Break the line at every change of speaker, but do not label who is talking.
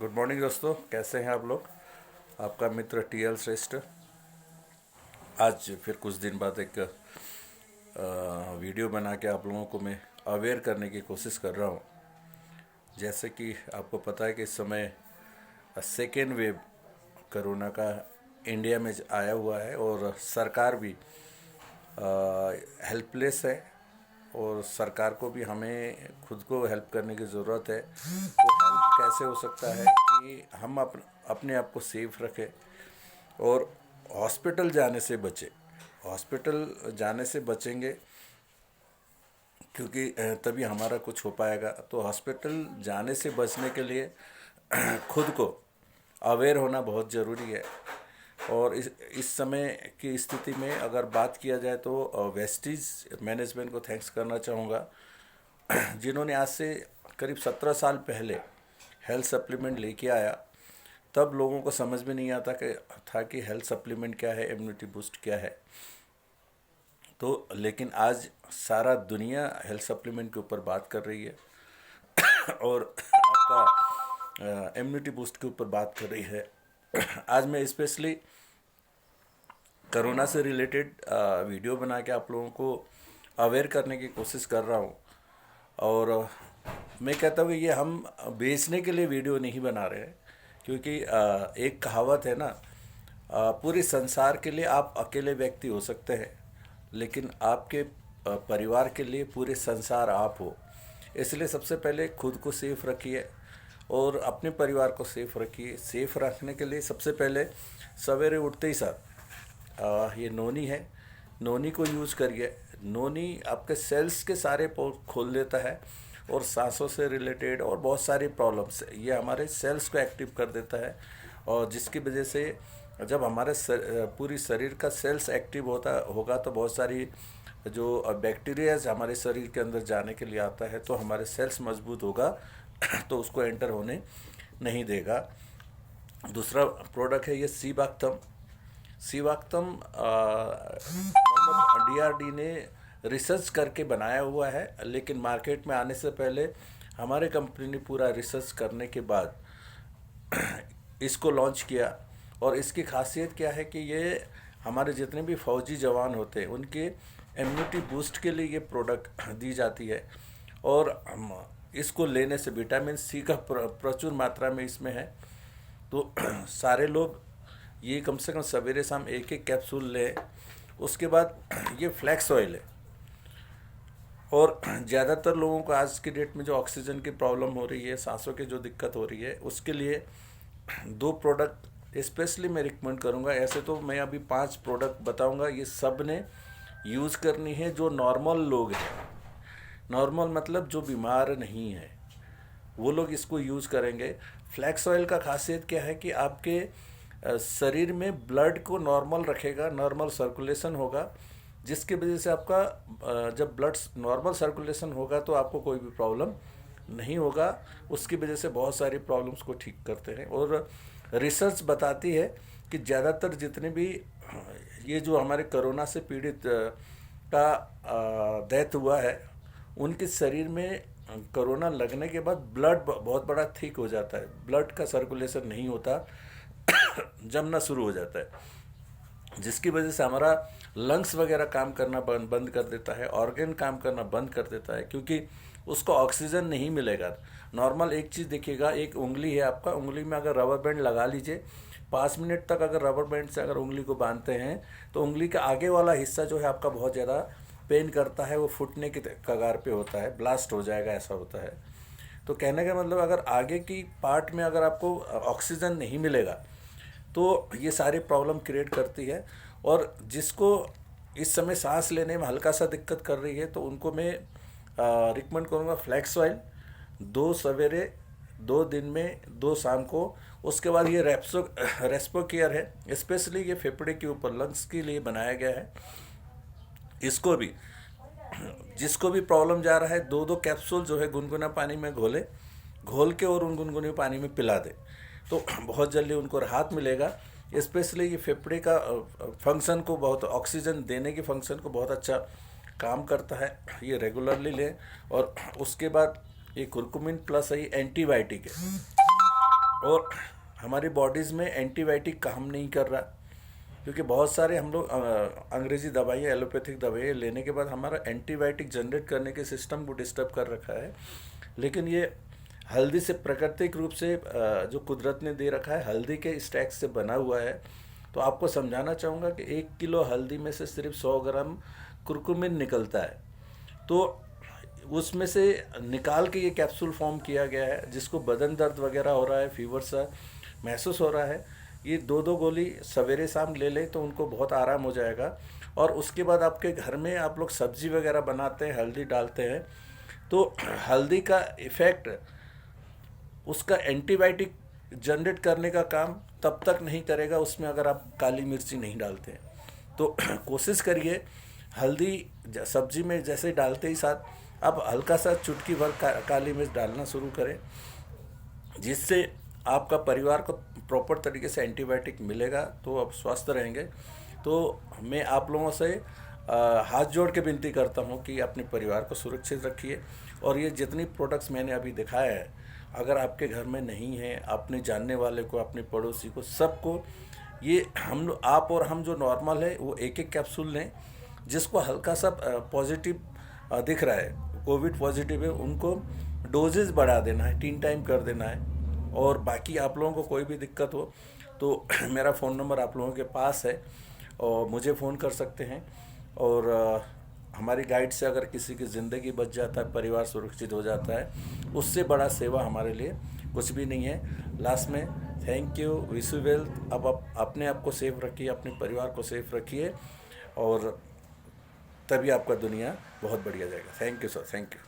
Good morning दोस्तों, कैसे हैं आप लोग। आपका मित्र टीएल श्रेष्ठ आज फिर कुछ दिन बाद एक वीडियो बना के आप लोगों को मैं अवेयर करने की कोशिश कर रहा हूँ। जैसे कि आपको पता है कि इस समय सेकेंड वेव कोरोना का इंडिया में आया हुआ है और सरकार भी हेल्पलेस है और सरकार को भी हमें खुद को हेल्प करने की ज़रूरत है। तो हेल्प कैसे हो सकता है कि हम अपने आप को सेफ रखें और हॉस्पिटल जाने से बचें। हॉस्पिटल जाने से बचेंगे क्योंकि तभी हमारा कुछ हो पाएगा। तो हॉस्पिटल जाने से बचने के लिए खुद को अवेयर होना बहुत ज़रूरी है। और इस समय की स्थिति में अगर बात किया जाए तो वेस्टीज मैनेजमेंट को थैंक्स करना चाहूँगा, जिन्होंने आज से करीब 17 साल पहले हेल्थ सप्लीमेंट लेके आया। तब लोगों को समझ में नहीं आता कि हेल्थ सप्लीमेंट क्या है, इम्यूनिटी बूस्ट क्या है। तो लेकिन आज सारा दुनिया हेल्थ सप्लीमेंट के ऊपर बात कर रही है और आपका इम्यूनिटी बूस्ट के ऊपर बात कर रही है। आज मैं स्पेशली कोरोना से रिलेटेड वीडियो बना के आप लोगों को अवेयर करने की कोशिश कर रहा हूँ। और मैं कहता हूँ कि ये हम बेचने के लिए वीडियो नहीं बना रहे हैं, क्योंकि एक कहावत है ना, पूरे संसार के लिए आप अकेले व्यक्ति हो सकते हैं, लेकिन आपके परिवार के लिए पूरे संसार आप हो। इसलिए सबसे पहले खुद को सेफ रखिए और अपने परिवार को सेफ रखिए। सेफ रखने के लिए सबसे पहले सवेरे उठते ही साथ ये नोनी है, नोनी को यूज़ करिए। नोनी आपके सेल्स के सारे पोर्ट खोल देता है और सांसों से रिलेटेड और बहुत सारी प्रॉब्लम्स ये हमारे सेल्स को एक्टिव कर देता है। और जिसकी वजह से जब हमारे पूरी शरीर का सेल्स एक्टिव होगा तो बहुत सारी जो बैक्टीरियाज हमारे शरीर के अंदर जाने के लिए आता है, तो हमारे सेल्स मजबूत होगा तो उसको एंटर होने नहीं देगा। दूसरा प्रोडक्ट है ये सीबाक्तम। सीबाक्तम मतलब डीआरडी ने रिसर्च करके बनाया हुआ है, लेकिन मार्केट में आने से पहले हमारे कंपनी ने पूरा रिसर्च करने के बाद इसको लॉन्च किया। और इसकी खासियत क्या है कि ये हमारे जितने भी फौजी जवान होते हैं उनके इम्यूनिटी बूस्ट के लिए ये प्रोडक्ट दी जाती है। और इसको लेने से विटामिन सी का प्रचुर मात्रा में इसमें है। तो सारे लोग ये कम से कम सवेरे शाम एक एक कैप्सूल लें। उसके बाद ये फ्लैक्स ऑयल है। और ज़्यादातर लोगों को आज की डेट में जो ऑक्सीजन की प्रॉब्लम हो रही है, सांसों की जो दिक्कत हो रही है, उसके लिए 2 प्रोडक्ट स्पेशली मैं रिकमेंड करूँगा। ऐसे तो मैं अभी 5 प्रोडक्ट बताऊँगा, ये सब ने यूज़ करनी है जो नॉर्मल लोग हैं। नॉर्मल मतलब जो बीमार नहीं है वो लोग इसको यूज़ करेंगे। फ्लैक्स ऑयल का खासियत क्या है कि आपके शरीर में ब्लड को नॉर्मल रखेगा, नॉर्मल सर्कुलेशन होगा, जिसकी वजह से आपका जब ब्लड नॉर्मल सर्कुलेशन होगा तो आपको कोई भी प्रॉब्लम नहीं होगा। उसकी वजह से बहुत सारी प्रॉब्लम्स को ठीक करते हैं। और रिसर्च बताती है कि ज़्यादातर जितने भी ये जो हमारे कोरोना से पीड़ित का डेथ हुआ है, उनके शरीर में कोरोना लगने के बाद ब्लड बहुत बड़ा थिक हो जाता है, ब्लड का सर्कुलेशन नहीं होता, जमना शुरू हो जाता है, जिसकी वजह से हमारा लंग्स वगैरह काम करना बंद कर देता है, ऑर्गन काम करना बंद कर देता है, क्योंकि उसको ऑक्सीजन नहीं मिलेगा। नॉर्मल एक चीज़ देखिएगा, एक उंगली है आपका, उंगली में अगर रबर बैंड लगा लीजिए, 5 मिनट तक अगर रबर बैंड से अगर उंगली को बांधते हैं तो उंगली का आगे वाला हिस्सा जो है आपका बहुत ज़्यादा पेन करता है, वो फूटने की कगार पे होता है, ब्लास्ट हो जाएगा, ऐसा होता है। तो कहने का मतलब अगर आगे की पार्ट में अगर आपको ऑक्सीजन नहीं मिलेगा तो ये सारी प्रॉब्लम क्रिएट करती है। और जिसको इस समय सांस लेने में हल्का सा दिक्कत कर रही है तो उनको मैं रिकमेंड करूँगा फ्लैक्स ऑयल, 2 सवेरे, 2 दिन में, 2 शाम को। उसके बाद ये रेस्पो केयर है, स्पेशली ये फेफड़े के ऊपर लंग्स के लिए बनाया गया है। इसको भी जिसको भी प्रॉब्लम जा रहा है 2-2 कैप्सूल जो है गुनगुना पानी में घोल के और उन गुनगुने पानी में पिला दे तो बहुत जल्दी उनको राहत मिलेगा। स्पेशली ये फेफड़े का फंक्शन को, बहुत ऑक्सीजन देने के फंक्शन को बहुत अच्छा काम करता है। ये रेगुलरली लें। और उसके बाद ये कुरकुमिन प्लस है, ये एंटीबायोटिक है और हमारी बॉडीज़ में एंटीबायोटिक काम नहीं कर रहा, क्योंकि बहुत सारे हम लोग अंग्रेज़ी दवाइयाँ, एलोपैथिक दवाइयाँ लेने के बाद हमारा एंटीबायोटिक जनरेट करने के सिस्टम को डिस्टर्ब कर रखा है। लेकिन ये हल्दी से प्राकृतिक रूप से जो कुदरत ने दे रखा है, हल्दी के स्टैक से बना हुआ है। तो आपको समझाना चाहूँगा कि 1 किलो हल्दी में से सिर्फ 100 ग्राम कुरकुमिन निकलता है। तो उसमें से निकाल के ये कैप्सूल फॉर्म किया गया है। जिसको बदन दर्द वगैरह हो रहा है, फीवर सा महसूस हो रहा है, ये 2-2 गोली सवेरे शाम ले लें तो उनको बहुत आराम हो जाएगा। और उसके बाद आपके घर में आप लोग सब्जी वगैरह बनाते हैं, हल्दी डालते हैं, तो हल्दी का इफ़ेक्ट उसका एंटीबायोटिक जनरेट करने का काम तब तक नहीं करेगा उसमें, अगर आप काली मिर्ची नहीं डालते हैं। तो कोशिश करिए हल्दी सब्जी में जैसे डालते ही साथ आप हल्का सा चुटकी भर काली मिर्च डालना शुरू करें, जिससे आपका परिवार को प्रॉपर तरीके से एंटीबायोटिक मिलेगा, तो आप स्वस्थ रहेंगे। तो मैं आप लोगों से हाथ जोड़ के विनती करता हूँ कि अपने परिवार को सुरक्षित रखिए। और ये जितनी प्रोडक्ट्स मैंने अभी दिखाया है, अगर आपके घर में नहीं है, अपने जानने वाले को, अपने पड़ोसी को, सबको ये हम लोग, आप और हम जो नॉर्मल है वो एक एक कैप्सूल लें। जिसको हल्का सा पॉजिटिव दिख रहा है, कोविड पॉजिटिव है, उनको डोजेज बढ़ा देना है, 3 टाइम कर देना है। और बाकी आप लोगों को कोई भी दिक्कत हो तो मेरा फ़ोन नंबर आप लोगों के पास है और मुझे फ़ोन कर सकते हैं। और हमारी गाइड से अगर किसी की ज़िंदगी बच जाता है, परिवार सुरक्षित हो जाता है, उससे बड़ा सेवा हमारे लिए कुछ भी नहीं है। लास्ट में thank you, wish you well. अब आप अपने आप को सेफ रखिए, अपने परिवार को सेफ रखिए, और तभी आपका दुनिया बहुत बढ़िया जाएगा। Thank you sir, thank you.